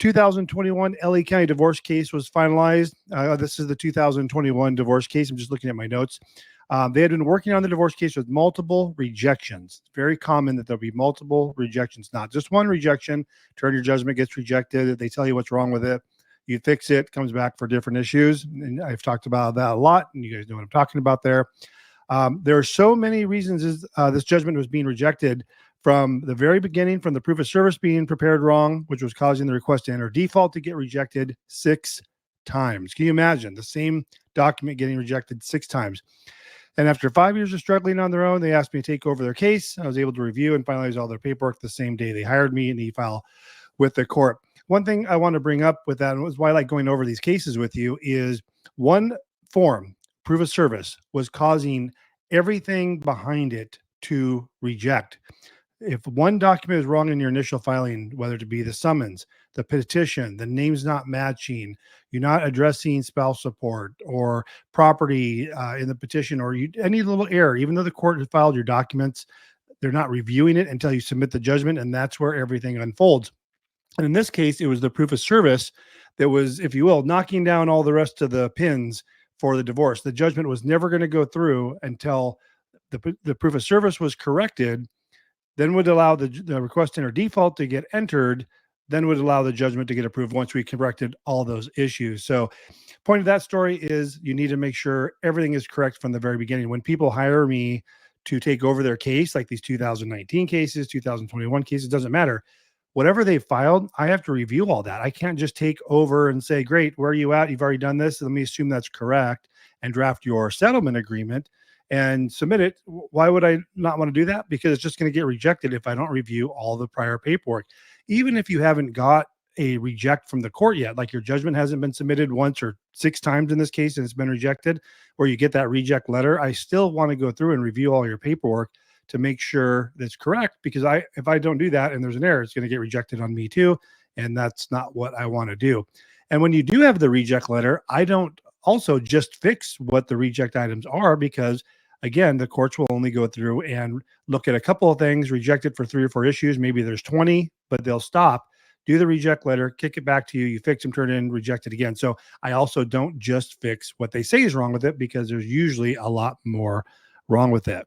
2021 LA County divorce case was finalized. This is the 2021 divorce case. I'm just looking at my notes. They had been working on the divorce case with multiple rejections. It's very common that there'll be multiple rejections, not just one rejection. Turn your judgment gets rejected. They tell you what's wrong with it. You fix it, comes back for different issues. And I've talked about that a lot, and you guys know what I'm talking about there. There are so many reasons this judgment was being rejected from the very beginning, from the proof of service being prepared wrong, which was causing the request to enter default to get rejected 6 times. Can you imagine the same document getting rejected 6 times? And after 5 years of struggling on their own, they asked me to take over their case. I was able to review and finalize all their paperwork the same day they hired me and e-file with the court. One thing I want to bring up with that, and was why I like going over these cases with you, is one form, proof of service, was causing everything behind it to reject. If one document is wrong in your initial filing, whether it be the summons, the petition, the names not matching, you're not addressing spouse support or property in the petition, or any little error, even though the court has filed your documents, they're not reviewing it until you submit the judgment, and that's where everything unfolds. And in this case, it was the proof of service that was, if you will, knocking down all the rest of the pins for the divorce. The judgment was never going to go through until the proof of service was corrected, then would allow the request enter default to get entered, then would allow the judgment to get approved once we corrected all those issues. So point of that story is you need to make sure everything is correct from the very beginning. When people hire me to take over their case, like these 2019 cases, 2021 cases, doesn't matter. Whatever they filed, I have to review all that. I can't just take over and say, great, where are you at? You've already done this. Let me assume that's correct and draft your settlement agreement and submit it. Why would I not want to do that? Because it's just going to get rejected if I don't review all the prior paperwork. Even if you haven't got a reject from the court yet, like your judgment hasn't been submitted once or 6 times in this case and it's been rejected, or you get that reject letter, I still want to go through and review all your paperwork to make sure that's correct, because if I don't do that and there's an error, it's going to get rejected on me too. And that's not what I want to do. And when you do have the reject letter, I don't also just fix what the reject items are, because again, the courts will only go through and look at a couple of things, reject it for 3 or 4 issues. Maybe there's 20, but they'll stop, do the reject letter, kick it back to you, you fix them, turn it in, reject it again. So I also don't just fix what they say is wrong with it, because there's usually a lot more wrong with it.